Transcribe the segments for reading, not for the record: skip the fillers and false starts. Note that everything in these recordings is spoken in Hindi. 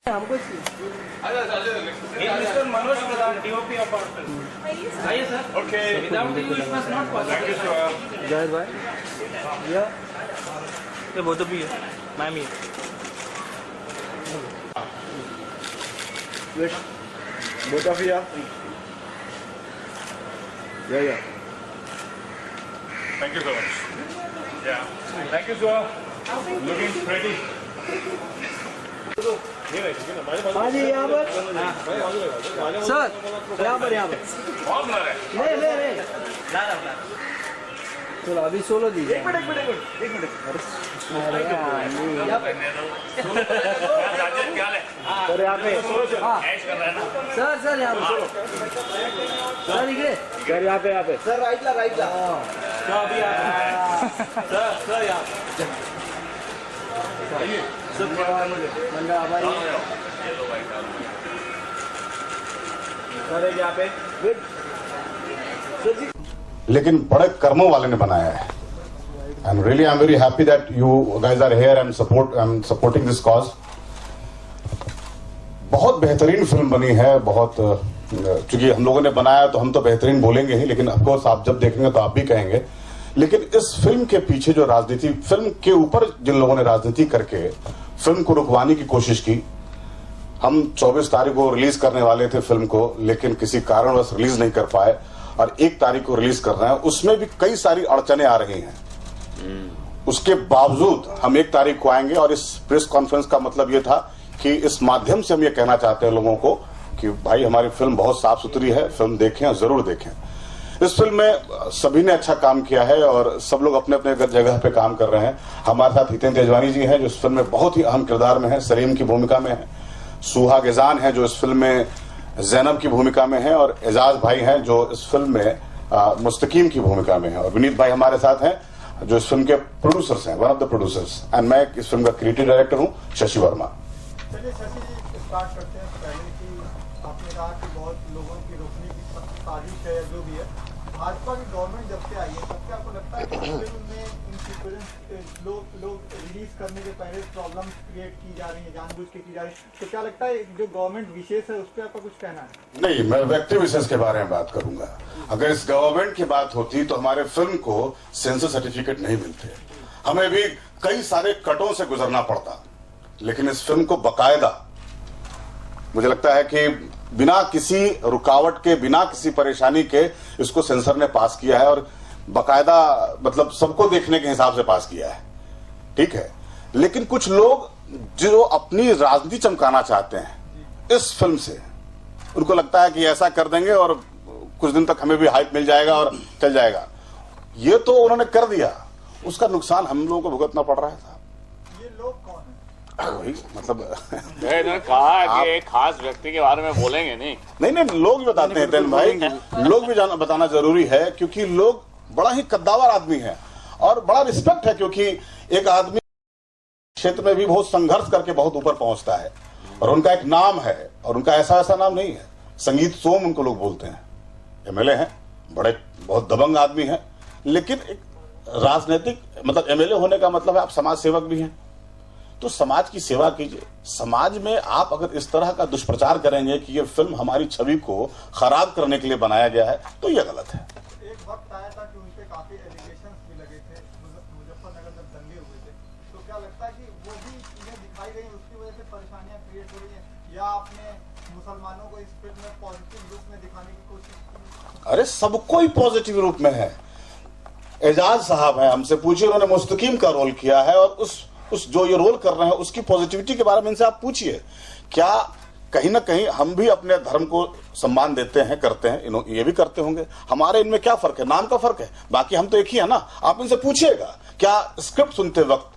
हमको mister Manoj Pradhan DOP of our film आइए sir. Okay without you it was not possible. जाहिर भाई या ये वो तो भी है ma'am he wait both of you या Thank you so much. Yeah. Thank you, sir. Looking pretty. हाँ जी यहाँ पर सर यहाँ पर बहुत बड़ा है। ले चलो अभी 16 दीजिए। एक मिनट क्या है? सर यहाँ पे ऐश कर रहा है ना? सर यहाँ पे सर निकले सर यहाँ पे सर राइट ला सर अभी सर यहाँ सर यहाँ पे लेकिन बड़े कर्मों वाले ने बनाया है and really I am very happy that you guys are here and I am supporting this cause. बहुत बेहतरीन फिल्म बनी है। बहुत चूंकि हम लोगों ने बनाया तो हम तो बेहतरीन बोलेंगे ही, लेकिन ऑफकोर्स आप जब देखेंगे तो आप भी कहेंगे। लेकिन इस फिल्म के पीछे जो राजनीति, फिल्म के ऊपर जिन लोगों ने राजनीति करके फिल्म को रुकवाने की कोशिश की, हम 24 तारीख को रिलीज करने वाले थे फिल्म को, लेकिन किसी कारणवश रिलीज नहीं कर पाए और 1 तारीख को रिलीज कर रहे हैं। उसमें भी कई सारी अड़चने आ रही हैं। उसके बावजूद हम 1 तारीख को आएंगे और इस प्रेस कॉन्फ्रेंस का मतलब यह था कि इस माध्यम से हम ये कहना चाहते हैं लोगों को कि भाई हमारी फिल्म बहुत साफ सुथरी है, फिल्म देखें और जरूर देखें। इस फिल्म में सभी ने अच्छा काम किया है और सब लोग अपने अपने जगह पे काम कर रहे हैं। हमारे साथ हितेंद्र तेजवानी जी हैं जो इस फिल्म में बहुत ही अहम किरदार में है, सलीम की भूमिका में है। सुहाग एजान है जो इस फिल्म में जैनब की भूमिका में है और एजाज भाई हैं जो इस फिल्म में मुस्तकीम की भूमिका में है और विनीत भाई हमारे साथ हैं जो इस फिल्म के प्रोड्यूसर्स हैं, one of the producers. And मैं इस फिल्म का क्रिएटिव डायरेक्टर हूं, शशि वर्मा। चलिए शशि जी स्टार्ट करते हैं। पहले की आपने कहा कि बहुत लोगों की रोकने की साजिश है या जो भी है, भाजपा की गवर्नमेंट जब से आई है तब से आपको लगता है कि फिल्म में इंसिक्योरेंस लोग रिलीज करने के पहले प्रॉब्लम क्रिएट की जा रही है, जानबूझ के की जा रही है, तो क्या लगता है जो गवर्नमेंट विशेष है उस पर आपका कुछ कहना है? नहीं, मैं व्यक्ति विशेष के बारे में बात करूंगा। अगर इस गवर्नमेंट की बात होती तो हमारे फिल्म को सेंसर सर्टिफिकेट नहीं मिलते, हमें भी कई सारे कटों से गुजरना पड़ता। लेकिन इस फिल्म को बकायदा मुझे लगता है कि बिना किसी रुकावट के, बिना किसी परेशानी के इसको सेंसर ने पास किया है और बकायदा मतलब सबको देखने के हिसाब से पास किया है। ठीक है, लेकिन कुछ लोग जो अपनी राजनीति चमकाना चाहते हैं इस फिल्म से, उनको लगता है कि ऐसा कर देंगे और कुछ दिन तक हमें भी हाइप मिल जाएगा और चल जाएगा। ये तो उन्होंने कर दिया, उसका नुकसान हम लोगों को भुगतना पड़ रहा था। ये लोग कौन है? वही मतलब मैंने कहा कि एक खास व्यक्ति के बारे में बोलेंगे नहीं, लोग भी बताते हैं तेन भाई, लोग भी बताना जरूरी है क्योंकि लोग बड़ा ही कद्दावर आदमी है और बड़ा रिस्पेक्ट है क्योंकि एक आदमी क्षेत्र में भी बहुत संघर्ष करके बहुत ऊपर पहुंचता है और उनका एक नाम है और उनका ऐसा नाम नहीं है, संगीत सोम उनको लोग बोलते हैं। एमएलए हैं, बड़े बहुत दबंग आदमी हैं, लेकिन एक राजनीतिक मतलब एमएलए होने का मतलब है आप समाज सेवक भी हैं, तो समाज की सेवा कीजिए। समाज में आप अगर इस तरह का दुष्प्रचार करेंगे कि ये फिल्म हमारी छवि को खराब करने के लिए बनाया गया है तो ये गलत है। एक वक्त आया था कि उनपे काफी एलिगेशंस भी लगे थे मुजफ्फरनगर जब दंगे हुए थे, तो क्या लगता है कि वो भी चीजें दिखाई गई उसकी वजह से परेशानियां क्रिएट हो रही है या आपने मुसलमानों को इस फिल्म में पॉजिटिव रूप में दिखाने की कोशिश की? अरे सबको ही पॉजिटिव रूप में है। एजाज साहब है, हमसे पूछिए, उन्होंने मुस्तकीम का रोल किया है और उस जो ये रोल कर रहे हैं उसकी पॉजिटिविटी के बारे में इनसे आप पूछिए। क्या कहीं ना कहीं हम भी अपने धर्म को सम्मान देते हैं, करते हैं, ये भी करते होंगे। हमारे इनमें क्या फर्क है? नाम का फर्क है, बाकी हम तो एक ही है ना। आप इनसे पूछिएगा क्या स्क्रिप्ट सुनते वक्त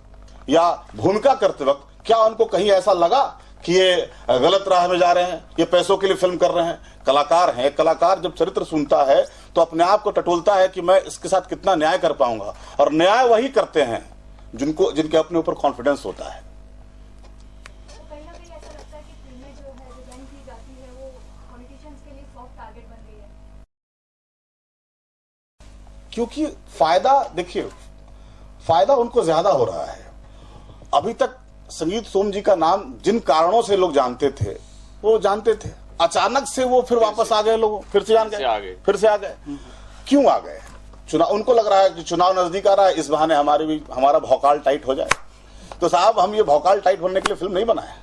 या भूमिका करते वक्त क्या उनको कहीं ऐसा लगा कि ये गलत राह में जा रहे हैं, ये पैसों के लिए फिल्म कर रहे हैं? कलाकार हैं, कलाकार जब चरित्र सुनता है तो अपने आप को टटोलता है कि मैं इसके साथ कितना न्याय कर पाऊंगा, और न्याय वही करते हैं जिनके अपने ऊपर कॉन्फिडेंस होता है। तो कहीं ना कहीं ऐसा लगता है कि फिल्में जो है डिजाइन की जाती है वो पॉलिटिशियंस के लिए सॉफ्ट टारगेट बन गई है, क्योंकि फायदा देखिए, फायदा उनको ज्यादा हो रहा है। अभी तक संगीत सोम जी का नाम जिन कारणों से लोग जानते थे वो जानते थे, अचानक से वो फिर वापस आ गए, लोग फिर से फिर से आ गए। क्यों आ गए? चुनाव, उनको लग रहा है कि चुनाव नजदीक आ रहा है, इस बहाने हमारा भौकाल टाइट हो जाए। तो साहब, हम ये भौकाल टाइट होने के लिए फिल्म नहीं बनाए,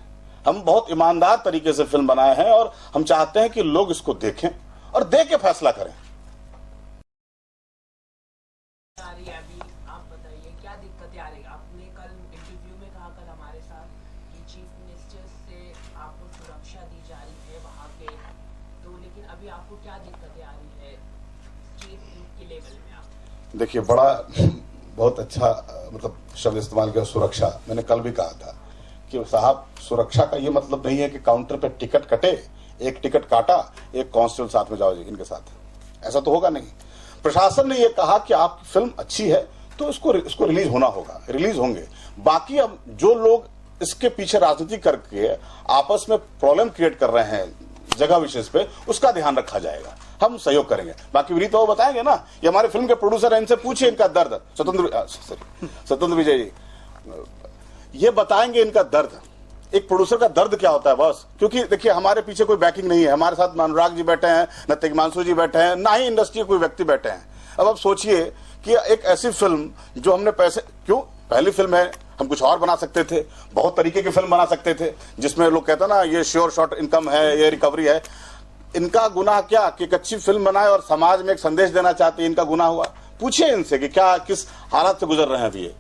हम बहुत ईमानदार तरीके से फिल्म बनाए हैं और हम चाहते हैं कि लोग इसको देखें और देख के फैसला करें। अभी आप बताइए क्या दिक्कतें आ रही? आपने कल इंटरव्यू में कहा कल हमारे साथ कि चीफ मिनिस्टर से आपको सुरक्षा दी जा रही है वहाँ पे, तो लेकिन अभी आपको क्या दिक्कतें आ रही है चीफ के लेवल में? आप देखिए, बहुत अच्छा मतलब शब्द इस्तेमाल किया, सुरक्षा। मैंने कल भी कहा था कि साहब, सुरक्षा का ये मतलब नहीं है कि काउंटर पे टिकट कटे, एक टिकट काटा, एक कांस्टेबल साथ में जाओ जी इनके साथ, ऐसा तो होगा नहीं। प्रशासन ने ये कहा कि आपकी फिल्म अच्छी है तो इसको रिलीज होना होगा, रिलीज होंगे। बाकी अब जो लोग इसके पीछे राजनीति करके आपस में प्रॉब्लम क्रिएट कर रहे हैं जगह विशेष पे, उसका ध्यान रखा जाएगा, हम सहयोग करेंगे। बाकी विनीत बाबू बताएंगे ना, ये हमारे फिल्म के प्रोड्यूसर हैं, इनसे पूछिए इनका दर्द। स्वतंत्र विजय जी ये बताएंगे इनका दर्द, एक प्रोड्यूसर का दर्द क्या होता है बॉस। क्योंकि देखिए, हमारे पीछे कोई बैकिंग नहीं है, हमारे साथ अनुराग जी बैठे हैं, न तिग्मांशु जी बैठे हैं, ना ही इंडस्ट्री के कोई व्यक्ति बैठे हैं। अब आप सोचिए कि एक ऐसी फिल्म जो हमने पैसे, क्यों, पहली फिल्म है, हम कुछ और बना सकते थे, बहुत तरीके की फिल्म बना सकते थे जिसमें लोग कहते ना ये श्योर शॉर्ट इनकम है, ये रिकवरी है। इनका गुनाह क्या कि एक अच्छी फिल्म बनाए और समाज में एक संदेश देना चाहते हैं, इनका गुनाह हुआ? पूछिए इनसे कि क्या किस हालात से गुजर रहे हैं अभी ये।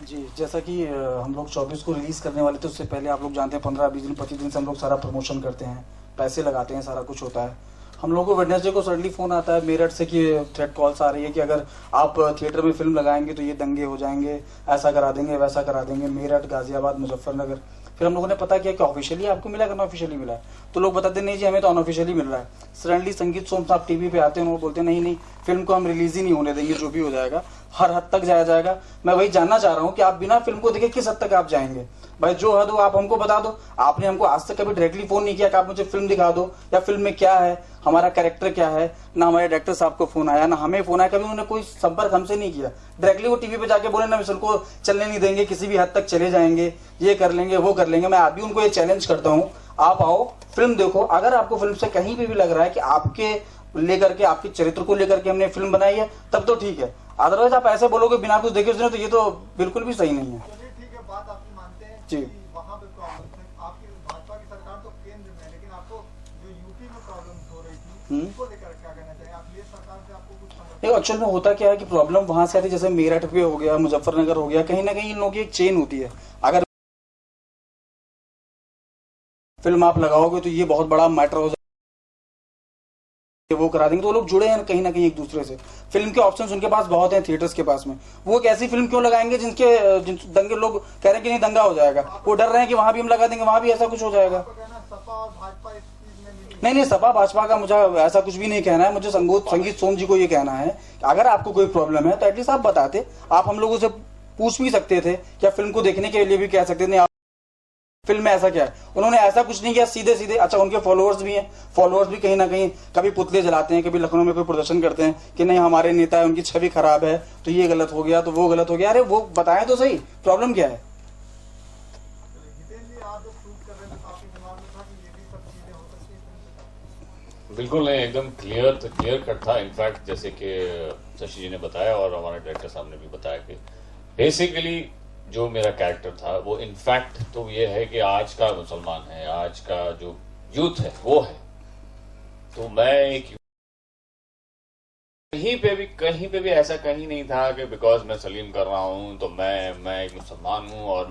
जी, जैसा कि हम लोग 24 को रिलीज करने वाले थे, उससे पहले आप लोग जानते हैं 15-20 दिन 25 दिन से हम लोग सारा प्रमोशन करते हैं, पैसे लगाते हैं, सारा कुछ होता है। हम लोगों को वेडनेसडे को सडनली फोन आता है मेरठ से कि थ्रेट कॉल्स आ रही है कि अगर आप थिएटर में फिल्म लगाएंगे तो ये दंगे हो जाएंगे, ऐसा करा देंगे, वैसा करा देंगे। मेरठ, गाजियाबाद, मुजफ्फरनगर। फिर हम लोगों ने पता किया कि ऑफिशियली आपको मिला, अगर ऑफिशियली मिला है तो लोग बताते नहीं जी हमें तो अनऑफिशियली मिल रहा है। सडनली संगीत सोम साहब टीवी पे आते हैं, वो बोलते नहीं फिल्म को हम रिलीज ही नहीं होने देंगे, जो भी हो जाएगा हर हद तक जाया जाएगा। मैं वही जानना चाह रहा हूँ कि आप बिना फिल्म को देखे किस हद तक आप जाएंगे? भाई जो हद हो आप हमको बता दो। आपने हमको आज तक कभी डायरेक्टली फोन नहीं किया कि आप मुझे फिल्म दिखा दो या फिल्म में क्या है, हमारा कैरेक्टर क्या है। ना हमारे डायरेक्टर साहब को फोन आया, ना हमें फोन आया, कभी उन्होंने कोई संपर्क हमसे नहीं किया। डायरेक्टली वो टीवी पे जाके बोले ना फिल्म को चलने नहीं देंगे, किसी भी हद तक चले जाएंगे, ये कर लेंगे, वो कर लेंगे। मैं आज भी उनको ये चैलेंज करता हूँ, आप आओ फिल्म देखो। अगर आपको फिल्म से कहीं पे भी लग रहा है कि आपके लेकर के, आपके चरित्र को लेकर के हमने फिल्म बनाई है, तब तो ठीक है। अदरवाइज आप ऐसे बोलोगे बिना कुछ देखे सुने, तो ये तो बिल्कुल भी सही नहीं है। चलिए ठीक है, बात आपकी मानते हैं जी। कि वहाँ पे प्रॉब्लम है, आपकी भाजपा की सरकार तो केंद्र में है, लेकिन आपको जो यूपी में प्रॉब्लम हो रही थी उसको लेकर क्या कहना चाहिए? आप ये सरकार से आपको कुछ समझ? एक्चुअल में होता क्या है कि प्रॉब्लम वहां से आती है, जैसे मेरठ पे हो गया, मुजफ्फरनगर हो गया, कहीं ना कहीं इन लोगों की एक चेन होती है। अगर फिल्म आप लगाओगे तो ये बहुत बड़ा मैटर हो जाए, वो करा देंगे, तो वो लोग जुड़े हैं कहीं ना कहीं एक दूसरे से। फिल्म के ऑप्शंस उनके पास बहुत हैं थिएटर्स के पास में। वो एक ऐसी फिल्म क्यों लगाएंगे जिनके दंगे, लोग कह रहे हैं कि नहीं दंगा हो जाएगा, वो डर रहे हैं कि वहां भी हम लगा देंगे, वहां भी ऐसा कुछ हो जाएगा। सपा और भाजपा इस चीज में मिली? नहीं, सपा भाजपा का मुझे ऐसा कुछ भी नहीं कहना है। मुझे संगीत सोम जी को ये कहना है कि अगर आपको कोई प्रॉब्लम है तो एटलीस्ट आप बताते। आप हम लोगों से पूछ भी सकते थे, या फिल्म को देखने के लिए भी कह सकते थे फिल्म में ऐसा क्या है। उन्होंने ऐसा कुछ नहीं किया, सीधे सीधे। अच्छा, उनके फॉलोअर्स भी हैं, फॉलोअर्स भी कहीं ना कहीं कभी पुतले जलाते हैं, कभी लखनऊ में कोई प्रदर्शन करते हैं कि नहीं हमारे नेता है, उनकी छवि खराब है, तो ये गलत हो गया, तो वो गलत हो गया। अरे वो बताएं तो सही, प्रॉब्लम क्या है? हितेन जी, आप जो शूट कर रहे थे आपके दिमाग में था कि ये भी सब चीजें हो सकती है? बिल्कुल नहीं, एकदम क्लियर कट था। इनफैक्ट जैसे कि शशि जी ने बताया और हमारे डायरेक्टर साहब ने भी बताया कि बेसिकली जो मेरा कैरेक्टर था वो इनफैक्ट तो ये है कि आज का मुसलमान है, आज का जो यूथ है वो है। तो मैं एक कहीं पे भी ऐसा कहीं नहीं था कि बिकॉज मैं सलीम कर रहा हूं तो मैं एक मुसलमान हूं और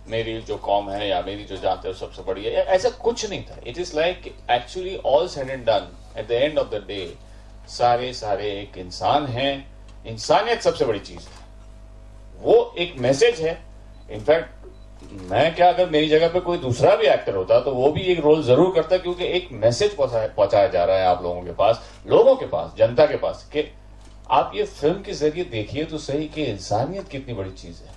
मेरी जो कौम है या मेरी जो जात है वो सबसे बड़ी है, ऐसा कुछ नहीं था। It is like actually all said and done, at the end of the day सारे एक इंसान हैं। इंसानियत सबसे बड़ी चीज है, वो एक मैसेज है। इनफैक्ट मैं क्या, अगर मेरी जगह पे कोई दूसरा भी एक्टर होता तो वो भी एक रोल जरूर करता, क्योंकि एक मैसेज पहुंचाया जा रहा है आप लोगों के पास, जनता के पास, कि आप ये फिल्म के जरिए देखिए तो सही कि इंसानियत कितनी बड़ी चीज है।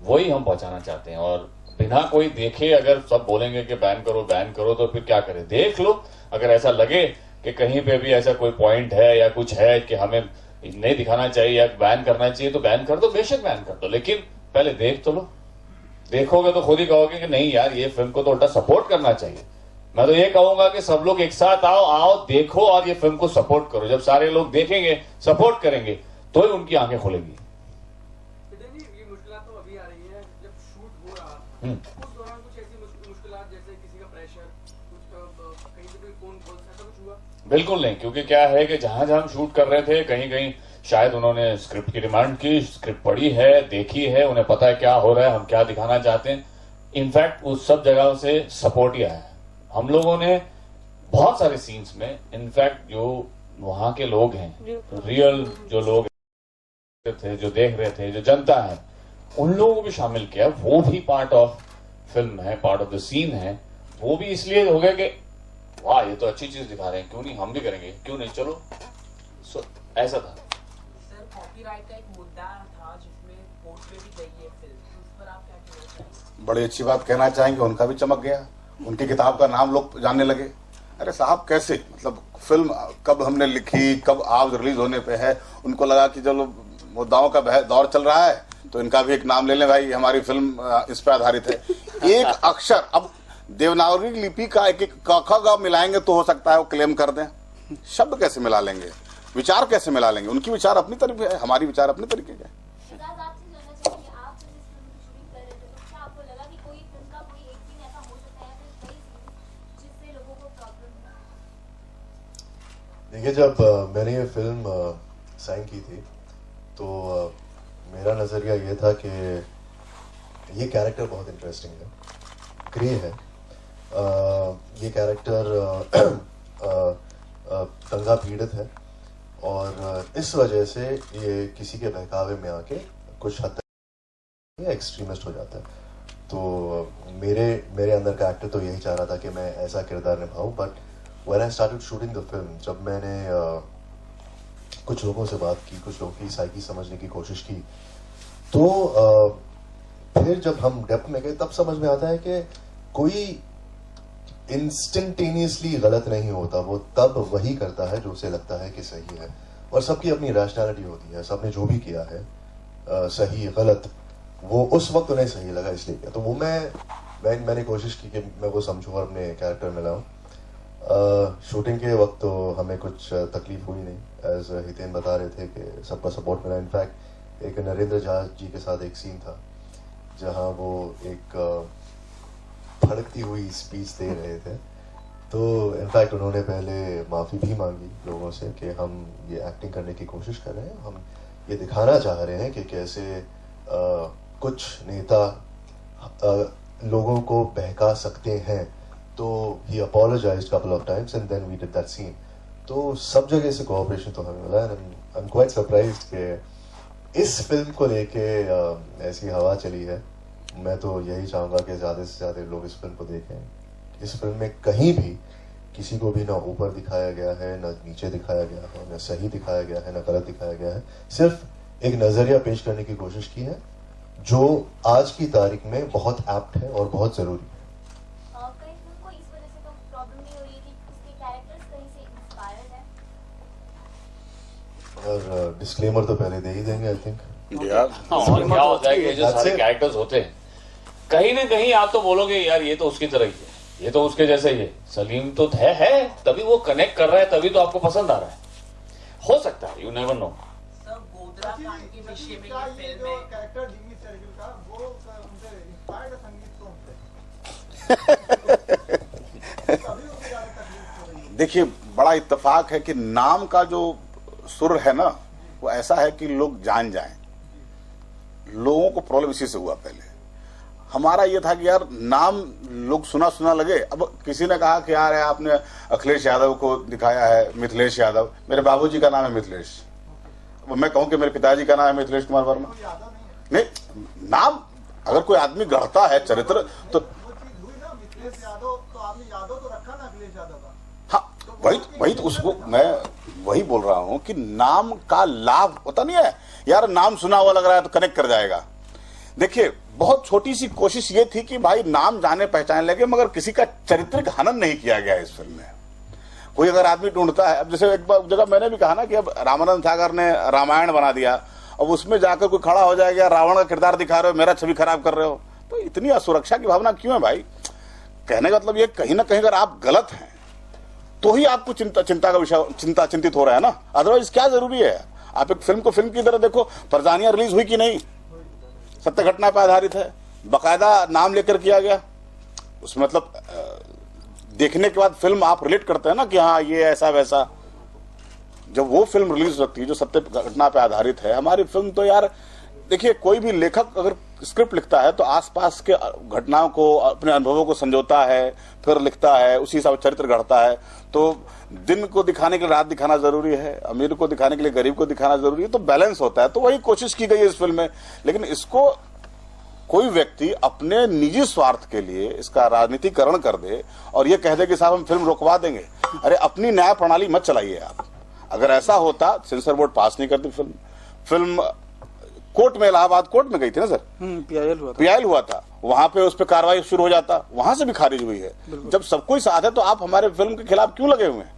वही हम पहुंचाना चाहते हैं। और बिना कोई देखे अगर सब बोलेंगे कि बैन करो तो फिर क्या करें? देख लो, अगर ऐसा लगे कि कहीं पे भी ऐसा कोई पॉइंट है या कुछ है कि हमें नहीं दिखाना चाहिए या बैन करना चाहिए तो बैन कर दो, बेशक बैन कर दो, लेकिन पहले देख तो लो, देखोगे तो खुद ही कहोगे कि नहीं यार ये फिल्म को तो उल्टा सपोर्ट करना चाहिए। मैं तो ये कहूंगा कि सब लोग एक साथ आओ देखो और ये फिल्म को सपोर्ट करो। जब सारे लोग देखेंगे, सपोर्ट करेंगे, तो ही उनकी आंखें खुलेंगी। ये मुश्किल तो अभी आ रही है, जब शूट हो रहा उस दौरान कुछ ऐसी मुश्किल जैसे किसी का प्रेशर, कुछ कहीं से कोई फोन कॉल ऐसा कुछ हुआ? बिल्कुल नहीं, क्योंकि क्या है कि जहां जहां हम शूट कर रहे थे, कहीं कहीं शायद उन्होंने स्क्रिप्ट की डिमांड की, स्क्रिप्ट पढ़ी है, देखी है, उन्हें पता है क्या हो रहा है, हम क्या दिखाना चाहते हैं। इनफैक्ट उस सब जगह से सपोर्ट ही आया है। हम लोगों ने बहुत सारे सीन्स में इनफैक्ट जो वहां के लोग हैं, रियल जो लोग थे, जो देख रहे थे, जो जनता है, उन लोगों को भी शामिल किया। वो भी पार्ट ऑफ फिल्म है, पार्ट ऑफ द सीन है। वो भी इसलिए हो गया कि वाह ये तो अच्छी चीज दिखा रहे हैं, क्यों नहीं हम भी करेंगे, क्यों नहीं, चलो। ऐसा था। सर कॉपीराइट का एक मुद्दा था जिसमें कोर्ट में भी गई है फिल्म, उस पर आप क्या कहना चाहेंगे? बड़ी अच्छी बात कहना चाहेंगे, उनका भी चमक गया, उनकी किताब का नाम लोग जानने लगे। अरे साहब कैसे, मतलब फिल्म कब हमने लिखी, कब आज रिलीज होने पे है, उनको लगा कि चलो मुद्दाओं का दौर चल रहा है तो इनका भी एक नाम ले लें भाई, हमारी फिल्म इस पर आधारित है। एक अक्षर, अब देवनागरी लिपि का एक एक क ख ग मिलाएंगे तो हो सकता है वो क्लेम कर दें। शब्द कैसे मिला लेंगे, विचार कैसे मिला लेंगे? उनकी विचार अपनी तरीके है, हमारी विचार अपने तरीके के है। देखिए, जब मैंने ये फिल्म साइन की थी तो मेरा नज़रिया ये था कि ये कैरेक्टर बहुत इंटरेस्टिंग है, क्री है। ये कैरेक्टर दंगा पीड़ित है और इस वजह से ये किसी के बहकावे में आके कुछ हद तक एक्सट्रीमिस्ट हो जाता है। तो मेरे अंदर का एक्टर तो यही चाह रहा था कि मैं ऐसा किरदार निभाऊं। But when I started shooting the film, जब मैंने कुछ लोगों से बात की, कुछ लोगों की साइकी समझने की कोशिश की, तो फिर जब हम डेप्थ में गए तब समझ में आता है कि कोई इंस्टेंटेनियसली गलत नहीं होता, वो तब वही करता है जो उसे लगता है कि सही है। और सबकी अपनी रैशनैलिटी होती है, सबने जो भी किया है सही गलत, वो उस वक्त उन्हें सही लगा इसलिए किया। तो वो मैंने कोशिश की कि मैं वो समझूं और अपने कैरेक्टर में लाऊं। शूटिंग के वक्त तो हमें कुछ तकलीफ हुई नहीं, एज हितेन बता रहे थे कि सबका सपोर्ट मिला। इनफैक्ट एक नरेंद्र झा जी के साथ एक सीन था जहां वो एक भड़कती हुई स्पीच दे रहे थे, तो इनफैक्ट उन्होंने पहले माफ़ी भी मांगी लोगों से कि हम ये एक्टिंग करने की कोशिश कर रहे हैं, हम ये दिखाना चाह रहे हैं कि कैसे कुछ नेता लोगों को बहका सकते हैं। तो he apologised couple of times and then we did that scene. तो सब जगह से कोऑपरेशन तो हमें मिला। आई एम क्वाइट सरप्राइज्ड कि इस फिल्म को लेके ऐसी हवा चली है। मैं तो यही चाहूंगा कि ज़्यादा से ज़्यादा लोग इस फिल्म को देखें। इस फिल्म में कहीं भी किसी को भी ना ऊपर दिखाया गया है, ना नीचे दिखाया गया है, ना सही दिखाया गया है, ना गलत दिखाया गया है। सिर्फ एक नज़रिया पेश करने की कोशिश की है जो आज की तारीख में बहुत एप्ट है और बहुत ज़रूरी है। और डिस्क्लेमर तो पहले दे ही देंगे आई थिंक। यार क्या होता है कि जो सारे कैरेक्टर्स होते हैं, कहीं ना कहीं आप तो बोलोगे यार ये तो उसकी तरह ही है, ये तो उसके जैसे ही है। सलीम तो है तभी वो कनेक्ट कर रहा है, तभी तो आपको पसंद आ रहा है। हो सकता है, you never know. Sir Godhra कांड के विषय में ये फिल्म है, कैरेक्टर जिमी शेरगिल का, वो उनसे इंस्पायर्ड संगीत से। देखिए, बड़ा इत्तेफाक है कि नाम का जो सुर है ना, वो ऐसा है कि लोग जान जाएं। लोगों को प्रॉब्लम इसी से हुआ। पहले हमारा ये था कि यार नाम लोग सुना सुना लगे। अब किसी ने कहा कि यार आपने अखिलेश यादव को दिखाया है, मिथिलेश यादव। मेरे बाबूजी का नाम है मिथिलेश। अब मैं कहूं कि मेरे पिताजी का नाम है मिथिलेश कुमार वर्मा, नहीं, नाम अगर कोई आदमी गढ़ता है चरित्र तो मिथिलेश यादव, तो आपने यादव तो रखा ना अखिलेश यादव का। हाँ, वही तो उसको मैं वही बोल रहा हूं कि नाम का लाभ होता नहीं है। यार नाम सुना हुआ लग रहा है तो कनेक्ट कर जाएगा। देखिए, बहुत छोटी सी कोशिश ये थी कि भाई नाम जाने पहचाने लगे, मगर किसी का चरित्रिक हनन नहीं किया गया इस फिल्म में। कोई अगर आदमी ढूंढता है, अब जैसे एक बार जगह मैंने भी कहा ना कि अब रामानंद सागर ने रामायण बना दिया अब उसमें जाकर कोई खड़ा हो जाएगा, रावण का किरदार दिखा रहे हो, मेरा छवि खराब कर रहे हो, तो इतनी असुरक्षा की भावना क्यों है भाई? कहने का मतलब ये, कहीं ना कहीं अगर आप गलत हैं तो ही आपको चिंता का विषय, चिंतित हो रहा है ना, अदरवाइज क्या जरूरी है? आप एक फिल्म को फिल्म की तरह देखो। फरजानिया रिलीज हुई कि नहीं? सत्य घटना पर आधारित है, बाकायदा नाम लेकर किया गया। उसमें मतलब देखने के बाद फिल्म आप रिलेट करते हैं ना कि हाँ ये ऐसा वैसा। जब वो फिल्म रिलीज होती है जो सत्य घटना पर आधारित है, हमारी फिल्म तो यार देखिए, कोई भी लेखक अगर स्क्रिप्ट लिखता है तो आसपास के घटनाओं को, अपने अनुभवों को संजोता है, फिर लिखता है, उसी हिसाब से चरित्र गढ़ता है। तो दिन को दिखाने के लिए रात दिखाना जरूरी है, अमीर को दिखाने के लिए गरीब को दिखाना जरूरी है, तो बैलेंस होता है। तो वही कोशिश की गई है इस फिल्म में। लेकिन इसको कोई व्यक्ति अपने निजी स्वार्थ के लिए इसका राजनीतिकरण कर दे और ये कह दे कि साहब हम फिल्म रोकवा देंगे, अरे अपनी न्याय प्रणाली मत चलाइए आप। अगर ऐसा होता, सेंसर बोर्ड पास नहीं करती फिल्म कोर्ट में, इलाहाबाद कोर्ट में गई थी ना सर, पीआईएल हुआ था, वहां पे उस पर कार्रवाई शुरू हो जाता, वहां से भी खारिज हुई है। जब सब कोई साथ है तो आप हमारे फिल्म के खिलाफ क्यों लगे हुए हैं?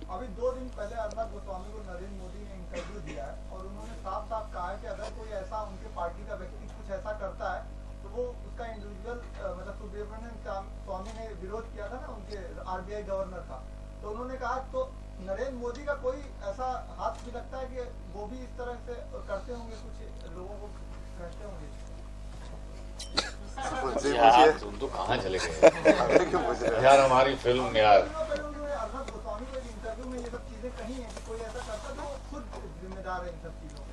अभी 2 दिन पहले अर्नब गोस्वामी को नरेंद्र मोदी ने इंटरव्यू दिया है और उन्होंने साफ साफ कहा है कि अगर कोई ऐसा उनके पार्टी का व्यक्ति कुछ ऐसा करता है तो वो उसका इंडिविजुअल, मतलब सुब्रमण्यम स्वामी ने विरोध किया था ना उनके आरबीआई गवर्नर का, तो उन्होंने कहा तो नरेंद्र मोदी का कोई ऐसा हाथ भी लगता है कि वो भी इस तरह से करते होंगे, कुछ लोगों को कहते होंगे। तुम तो कहाँ चले गए यार, हमारी फिल्म यार। अर्नब गोस्वामी को इंटरव्यू में ये सब चीजें कही है कि कोई ऐसा करता तो खुद जिम्मेदार है इन सब चीजों के।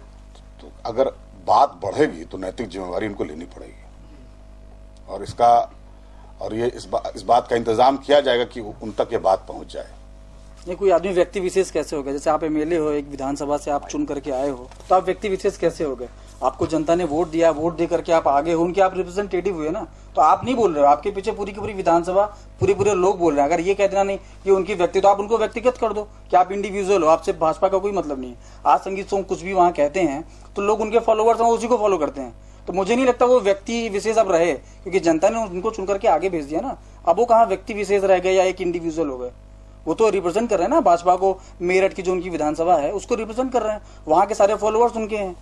तो अगर बात बढ़ेगी तो नैतिक जिम्मेवारी उनको लेनी पड़ेगी और इसका, और ये इस बात का इंतजाम किया जाएगा कि उन तक ये बात पहुंच जाए। ये कोई आदमी व्यक्ति विशेष कैसे हो गया? जैसे आप एमएलए हो, एक विधानसभा से आप चुन करके आए हो, तो आप व्यक्ति विशेष कैसे हो गए? आपको जनता ने वोट दिया, वोट दे करके आप आगे हो, उनके आप रिप्रेजेंटेटिव हुए ना, तो आप नहीं बोल रहे हो, आपके पीछे पूरी की पूरी विधानसभा, पूरे लोग बोल रहे हैं। अगर ये कह देना नहीं ये उनकी व्यक्ति, तो आप उनको व्यक्तिगत कर दो कि आप इंडिविजुअल हो, आपसे भाजपा का कोई मतलब नहीं है। आज संगीत सोम कुछ भी वहाँ कहते हैं तो लोग उनके फॉलोअर्स हैं, उसी को फॉलो करते हैं। तो मुझे नहीं लगता वो व्यक्ति विशेष अब रहे, क्योंकि जनता ने उनको चुन करके आगे भेज दिया ना। अब वो कहाँ व्यक्ति विशेष रह गए या एक इंडिविजुअल हो गए? वो तो रिप्रेजेंट कर रहे हैं ना भाजपा को, मेरठ की जो उनकी विधानसभा है उसको रिप्रेजेंट कर रहे हैं, वहाँ के सारे फॉलोअर्स उनके हैं,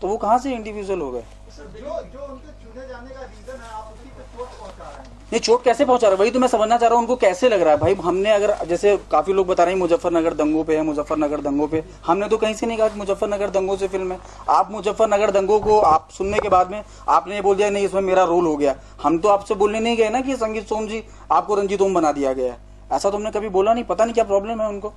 तो वो कहाँ से इंडिविजुअल हो गए? जो उनके चुने जाने का रीजन है, आप उसी पे चोट पहुंचा रहे हैं। नहीं, चोट कैसे पहुंचा रहे हैं वही तो मैं समझना चाह रहा हूँ। उनको कैसे लग रहा है भाई? हमने अगर, जैसे काफी लोग बता रहे हैं मुजफ्फरनगर दंगों पे है, मुजफ्फरनगर दंगों पे, हमने तो कहीं से नहीं कहा कि मुजफ्फरनगर दंगों से फिल्म है। आप मुजफ्फरनगर दंगों को आप सुनने के बाद में आपने बोल दिया नहीं इसमें मेरा रोल हो गया। हम तो आपसे बोलने नहीं गए ना कि संगीत सोम जी आपको रंजीत ओम बना दिया गया है, ऐसा तो हमने कभी बोला नहीं। पता नहीं क्या प्रॉब्लम है उनको।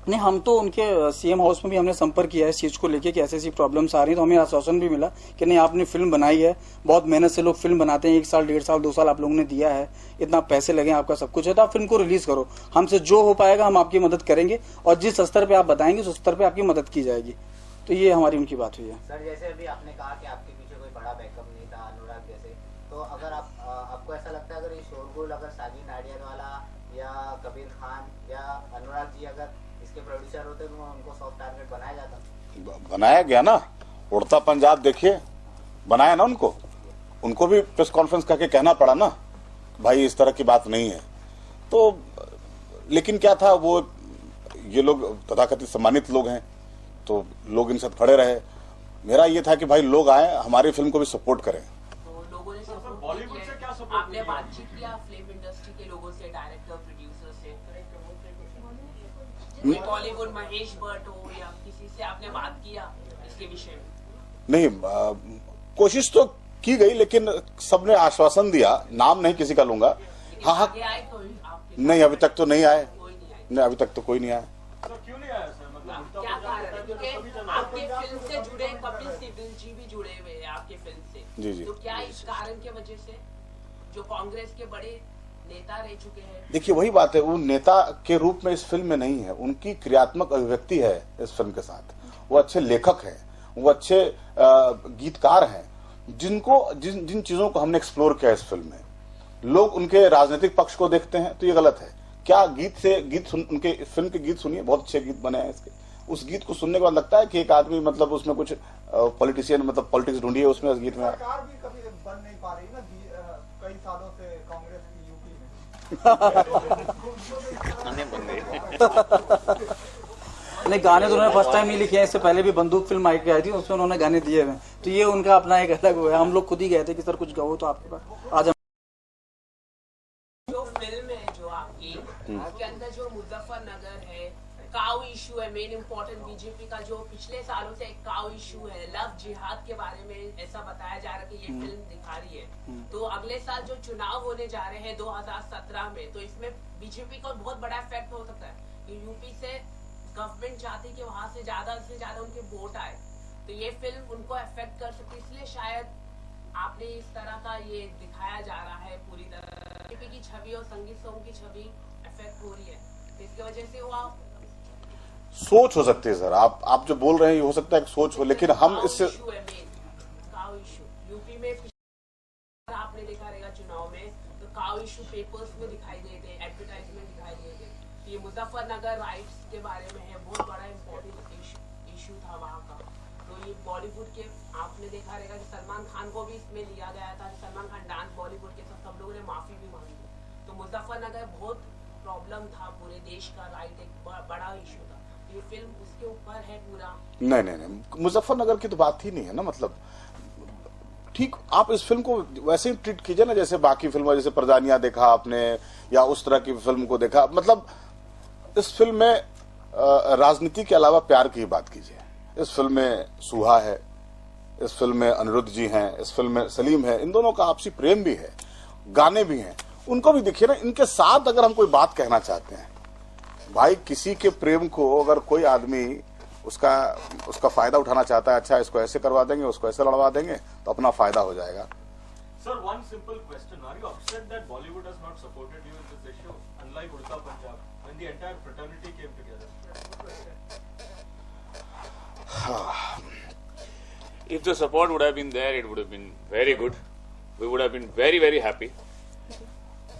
नहीं, हम तो उनके सीएम हाउस में भी हमने संपर्क किया है इस चीज को लेके कि ऐसी ऐसी प्रॉब्लम्स आ रही हैं, तो हमें आश्वासन भी मिला कि नहीं आपने फिल्म बनाई है, बहुत मेहनत से लोग फिल्म बनाते हैं, 1 साल 1.5 साल 2 साल आप लोगों ने दिया है, इतना पैसे लगे, आपका सब कुछ है, तो आप फिल्म को रिलीज करो, हमसे जो हो पाएगा हम आपकी मदद करेंगे और जिस स्तर पे आप बताएंगे उस स्तर पे आपकी मदद की जाएगी। तो ये हमारी उनकी बात हुई है। सर जैसे अभी आपने कहा कि आपके पीछे कोई बड़ा बैकअप नहीं था अनुराग जैसे, तो अगर आपको ऐसा लगता है अगर ये शोरगुल अगर साजिद नाडियाडवाला या कबीर खान या अनुराग जी अगर इसके प्रोड्यूसर होते तो उनको सॉफ्ट टारगेट बनाया जाता? बनाया गया ना, उड़ता पंजाब देखिए, बनाया ना उनको भी प्रेस कॉन्फ्रेंस करके कहना पड़ा ना भाई इस तरह की बात नहीं है। तो लेकिन क्या था, वो ये लोग तथाकथित सम्मानित लोग हैं तो लोग इनसे खड़े रहे। मेरा ये था कि भाई लोग आए हमारी फिल्म को भी सपोर्ट करें। तो लोगों ने बॉलीवुड से क्या सपोर्ट, आपने बातचीत किया फिल्म इंडस्ट्री के लोगों से, डायरेक्टर प्रोड्यूसर से, बॉलीवुड महेश भट्ट हो या किसी से आपने बात किया इसके विषय में? नहीं, कोशिश तो की गई लेकिन सबने आश्वासन दिया, नाम नहीं किसी का लूंगा। हाँ, नहीं अभी तक तो नहीं आए, नहीं अभी तक तो कोई नहीं आया। क्यों नहीं आया सर? क्या कारण है? क्योंकि आपके फिल्म से जुड़े कपिल सिब्बल जी भी जुड़े हुए हैं आपके फिल्म से। जी। तो क्या इस कारण के वजह से जो कांग्रेस के बड़े नेता रह चुके हैं? देखिए वही बात है, वो नेता के रूप में इस फिल्म में नहीं है, उनकी क्रियात्मक अभिव्यक्ति है इस फिल्म के साथ। वो अच्छे लेखक हैं, वो अच्छे गीतकार हैं, जिन चीजों को हमने एक्सप्लोर किया इस फिल्म में। लोग उनके राजनीतिक पक्ष को देखते हैं तो ये गलत है। क्या उनके फिल्म के गीत सुनिए, बहुत अच्छे गीत बने हैं इसके। उस गीत को सुनने के बाद लगता है कि एक आदमी मतलब उसमें कुछ पॉलिटिशियन मतलब पॉलिटिक्स ढूंढी है उसमें उस गीत में। सरकार भी कभी बन नहीं पा रही ना कई सालों से कांग्रेस की यूपी में। नहीं, गाने तो उन्होंने फर्स्ट टाइम ही लिखे हैं, इससे पहले भी बंदूक फिल्म आई थी, उसमें उन्होंने गाने दिए हुए, तो ये उनका अपना एक अलग हुआ है। हम लोग खुद ही गए थे कि सर कुछ गाओ तो आपके पास आज जो फिल्म है जो आपकी उसके अंदर जो मुजफ्फरनगर है, काउ इशू है, मेन इम्पोर्टेंट बीजेपी का जो पिछले सालों से एक काउ इशू है, लव जिहाद के बारे में ऐसा बताया जा रहा है कि ये फिल्म दिखा रही है। तो अगले साल जो चुनाव होने जा रहे हैं 2017 में, तो इसमें बीजेपी को बहुत बड़ा इफेक्ट हो सकता है कि यूपी से गवर्नमेंट चाहती कि वहां से ज्यादा उनके वोट आए, तो ये फिल्म उनको अफेक्ट कर सकती है। इसलिए शायद आपने इस तरह का ये दिखाया जा रहा है, पूरी तरह बीजेपी की छवि और संगीत सॉन्ग की छवि अफेक्ट हो रही है, तो इसकी वजह से वो सोच हो सकती है सर, आप जो बोल रहे हैं ये हो सकता है कि सोच हो, लेकिन हम इससे काउ इशू यूपी में आपने देखा रहेगा चुनाव में, तो काउ इशू पेपर्स में दिखाई देते हैं, एडवर्टाइजमेंट दिखाई देते हैं। ये मुजफ्फरनगर राइट्स के बारे में है, बहुत बड़ा इम्पोर्टेंट इशू था वहाँ का। तो ये बॉलीवुड के आपने देखा रहेगा कि सलमान खान को भी इसमें लिया गया था, सलमान खान डांस बॉलीवुड के साथ सब लोगों ने माफी भी मांगी। तो मुजफ्फरनगर बहुत प्रॉब्लम था पूरे देश का, राइट एक बड़ा इशू था, ये फिल्म उसके ऊपर है पूरा। नहीं, मुजफ्फरनगर की तो बात ही नहीं है ना, मतलब ठीक आप इस फिल्म को वैसे ही ट्रीट कीजिए ना जैसे बाकी फिल्मों, जैसे परदानिया देखा आपने या उस तरह की फिल्म को देखा। मतलब इस फिल्म में राजनीति के अलावा प्यार की बात कीजिए। इस फिल्म में सुहा है, इस फिल्म में अनिरुद्ध जी हैं, इस फिल्म में सलीम है, इन दोनों का आपसी प्रेम भी है, गाने भी हैं, उनको भी देखिए ना। इनके साथ अगर हम कोई बात कहना चाहते हैं, भाई किसी के प्रेम को अगर कोई आदमी उसका फायदा उठाना चाहता है, अच्छा इसको ऐसे करवा देंगे, उसको ऐसे लड़वा देंगे, तो अपना फायदा हो जाएगा। Sir, one simple question: Are you upset that Bollywood has not supported you in this issue, unlike Udta Punjab, when the entire fraternity came together? If the support would have been there, it would have been very good. We would have been very, very happy.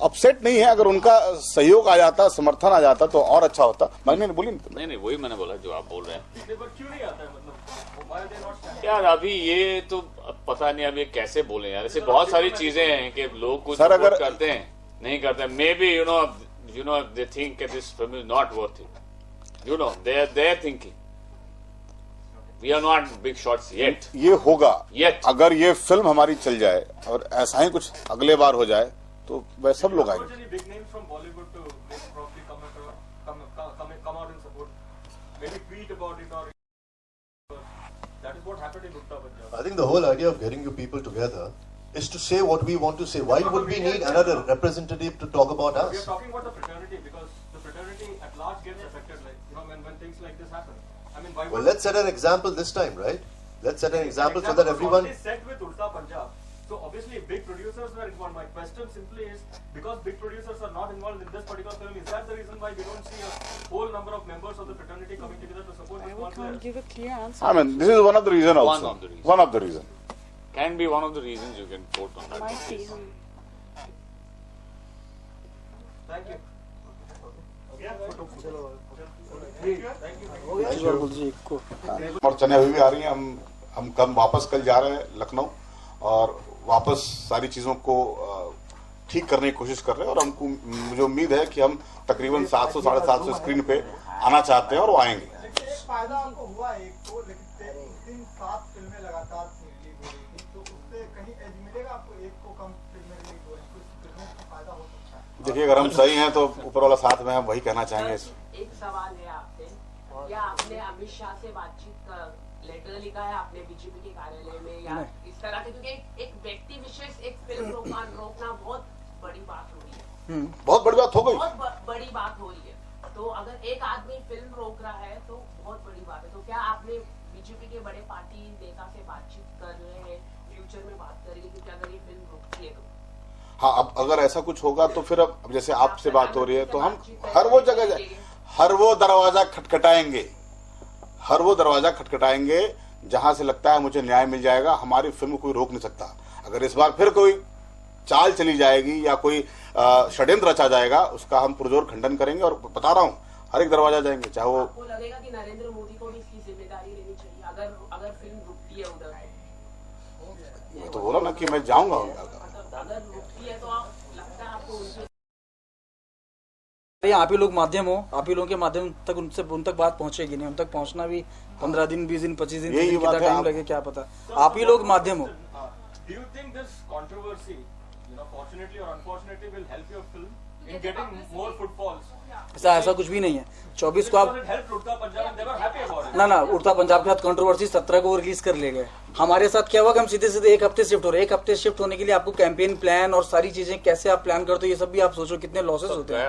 Upset नहीं है, अगर उनका सहयोग आ जाता, समर्थन आ जाता तो और अच्छा होता। मैंने बोली नहीं, वही मैंने बोला जो आप बोल रहे हैं। क्यों नहीं आता है, मतलब यार अभी ये तो पता नहीं अब ये कैसे बोले यार, ऐसे बहुत सारी चीजें हैं कि लोग कुछ अगर करते हैं नहीं करते हैं। Maybe you know they think this film is not worth it, they are thinking we are not big shots yet. ये होगा येट, अगर ये फिल्म हमारी चल जाए और ऐसा ही कुछ अगले बार हो जाए तो वह सब लोग आएंगे। I think the whole idea of getting you people together is to say what we want to say. Why would we need another representative to talk about us? We are talking about the fraternity because the fraternity at large gets affected, like when things like this happen. I mean, why? Well, let's set an example this time, right? Let's set an example so that everyone. It is set with Udta Punjab. So obviously big producers were involved. My question simply is, because big producers are not involved in this particular film, is that the reason why we don't see a whole number of members of the fraternity coming together to support this small player? Give a clear answer. I mean, this is one of the reasons also. One of the reasons. Can be one of the reasons you can quote on that. Might be. Thank you. और चने हुई भी आ रही हैं। हम कल वापस कल जा रहे हैं लखनऊ और वापस सारी चीजों को ठीक करने की कोशिश कर रहे हैं और हमको मुझे उम्मीद है कि हम तकरीबन 700 साढ़े 700 स्क्रीन पे आना चाहते हैं और वो आएंगे। फायदा आपको हुआ एक तो, लेकिन 7 फिल्में लगातार रिलीज हो रही थी, तो उससे कहीं एज मिलेगा आपको? एक को कम फिल्में रिलीज हो रही, कुछ फिल्मों को फायदा हो सकता है। देखिए अगर हम सही हैं तो ऊपर वाला साथ में हम वही कहना चाहेंगे। एक सवाल है आपसे, क्या आपने अमित शाह से बातचीत का लेटर लिखा है आपने बीजेपी के कार्यालय में या इस तरह के? क्योंकि एक व्यक्ति विशेष एक फिल्म रोकना बहुत बड़ी बात हो रही है। बहुत बड़ी बात हो गई, बहुत बड़ी बात हो रही है। तो अगर एक आदमी फिल्म रोक रहा है तो बहुत बड़ी बात है। तो क्या आपने बीजेपी के बड़े पार्टी नेता से बातचीत कर रहे हैं, फ्यूचर में बात करेंगे क्योंकि अगर ये फिल्म रुकती है तो? हाँ, अब अगर ऐसा कुछ होगा तो फिर अब जैसे आपसे बात हो रही है तो हम हर वो जगह हर वो दरवाजा खटखटाएंगे जहां से लगता है मुझे न्याय मिल जाएगा। हमारी फिल्म कोई रोक नहीं सकता। अगर इस बार फिर कोई चाल चली जाएगी या कोई षड्यंत्र रचा जाएगा, उसका हम पुरजोर खंडन करेंगे और बता रहा हूँ हर एक दरवाजा जाएंगे। चाहे वो आपको लगेगा कि नरेंद्र मोदी को भी इसकी जिम्मेदारी लेनी चाहिए अगर फिल्म रुकती है उधर? मैं तो बोला ना कि मैं जाऊंगा। अगर रुकती है तो आप लगता है आपको भाई आप ही लोग माध्यम हो, आप ही लोगों के माध्यम तक उन तक बात पहुंचेगी नहीं, उन तक पहुंचना भी 15 दिन 20 दिन 25 दिन कितना टाइम लगे क्या पता, आप ही लोग माध्यम हो। Do you think this controversy, fortunately or unfortunately, will help your film in getting more footfalls? ऐसा कुछ भी नहीं है। 24 को आप ना उड़ता पंजाब के साथ कंट्रोवर्सी 17 को रिलीज कर ले गए। हमारे साथ क्या हुआ कि हम सीधे सीधे एक हफ्ते शिफ्ट हो रहे हैं। एक हफ्ते शिफ्ट होने के लिए आपको कैंपेन प्लान और सारी चीजें कैसे आप प्लान करते हो, ये सब भी आप सोचो कितने लॉसेस होते हैं।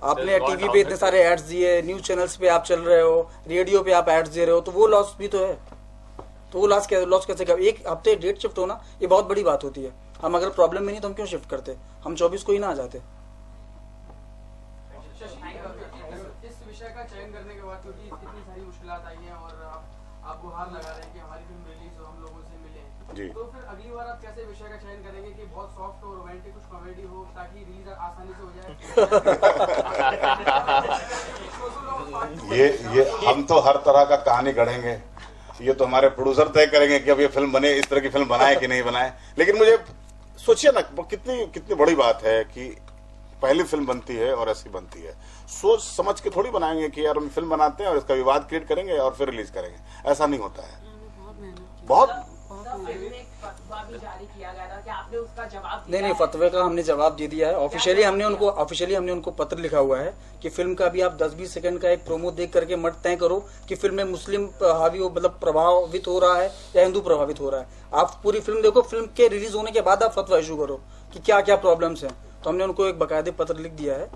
आपने टीवी पे इतने सारे एड्स दिए, न्यूज चैनल्स पे आप चल रहे हो, रेडियो पे आप एड्स दे रहे हो, तो वो लॉस भी तो है। तो वो लॉस कैसे कर, एक हफ्ते डेट शिफ्ट होना ये बहुत बड़ी बात होती है। हम अगर प्रॉब्लम में नहीं तो हम क्यों शिफ्ट करते, हम 24 को ही ना आ जाते। इस विषय का चयन करने के बाद क्योंकि इतनी सारी मुश्किलात आई हैं और आप गुहार लगा रहे हैं कि हमारी फिल्म रिलीज हो, हम लोगों से मिले, तो फिर अगली बार आप कैसे विषय का चयन करेंगे कि बहुत सॉफ्ट हो, रोमांटिक कुछ कॉमेडी हो, ताकि रिलीज आसानी से हो जाए? ये हम तो हर तरह का कहानी गढ़ेंगे, ये तो हमारे प्रोड्यूसर तय करेंगे कि अब ये फिल्म बने, इस तरह की फिल्म बनाए कि नहीं बनाए। लेकिन मुझे सोचिए ना, कितनी बड़ी बात है कि पहली फिल्म बनती है और ऐसी बनती है, सोच समझ के थोड़ी बनाएंगे कि यार हम फिल्म बनाते हैं और इसका विवाद क्रिएट करेंगे और फिर रिलीज करेंगे, ऐसा नहीं होता है। बहुत नहीं, फतवे का हमने जवाब दे दिया है। ऑफिशियली हमने उनको पत्र लिखा हुआ है कि फिल्म का भी आप 10-20 सेकंड का एक प्रोमो देख करके मत तय करो कि फिल्म में मुस्लिम हावी मतलब प्रभावित हो रहा है या हिंदू प्रभावित हो रहा है। आप पूरी फिल्म देखो, फिल्म के रिलीज होने के बाद आप फतवा इशू करो कि क्या क्या प्रॉब्लम्स हैं। तो हमने उनको एक बाकायदे पत्र लिख दिया है।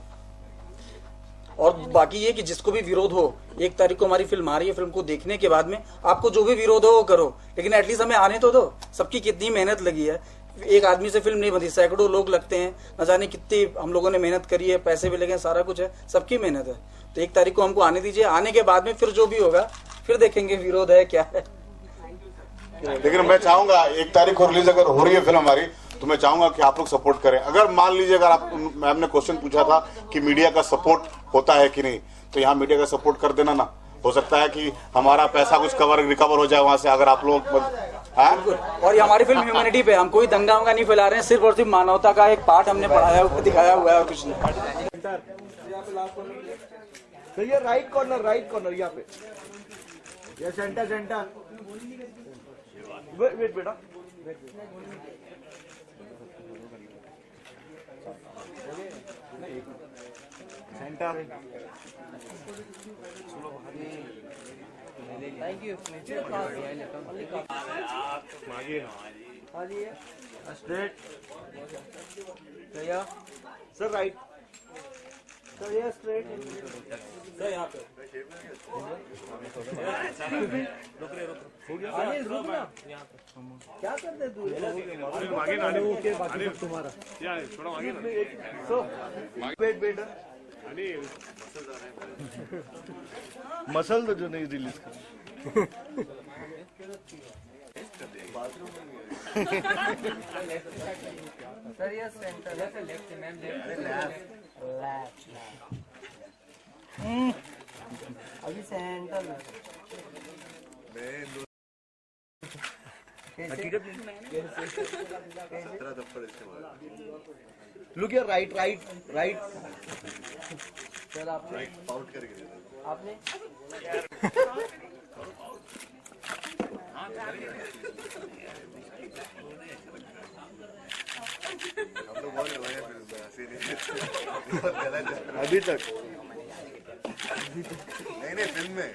और बाकी ये कि जिसको भी विरोध हो, 1 तारीख को हमारी फिल्म आ रही है, फिल्म को देखने के बाद में आपको जो भी विरोध हो वो करो, लेकिन एटलीस्ट हमें आने तो दो। सबकी कितनी मेहनत लगी है, एक आदमी से फिल्म नहीं बनती, सैकड़ों लोग लगते हैं, न जाने कितनी हम लोगों ने मेहनत करी है, पैसे भी लगे, सारा कुछ है, सबकी मेहनत है। तो 1 तारीख को हमको आने दीजिए, आने के बाद में फिर जो भी होगा फिर देखेंगे विरोध है क्या है। लेकिन मैं चाहूंगा 1 तारीख को रिलीज अगर हो रही है फिल्म हमारी, तो मैं चाहूंगा कि आप लोग सपोर्ट करें। अगर मान लीजिए, अगर आप, मैम ने क्वेश्चन पूछा था कि मीडिया का सपोर्ट होता है कि नहीं, तो यहाँ मीडिया का सपोर्ट कर देना ना, हो सकता है कि हमारा पैसा कुछ रिकवर हो जाए वहां से, अगर आप लोग और ये हमारी फिल्म ह्यूमैनिटी पे, हम कोई दंगा वंगा नहीं फैला रहे हैं, सिर्फ और सिर्फ मानवता का एक पार्ट हमने पढ़ाया हुआ दिखाया हुआ है और कुछ नहीं। तो ये राइट कॉर्नर यहाँ पे, ये सेंटर वेट बेटा, centre. Thank you. Straight sir, right sir, ये स्ट्रेट सर, यहाँ पे अनिल रुक ना, क्या करते तू? तुम्हारा वेट मसल तो जो नहीं रिलीज कर सर, ये सेंटर लेफ्ट मैम, लेफ्ट अभी centre look your right sir, आपने आउट करके आपने अभी तक नहीं फिल्म में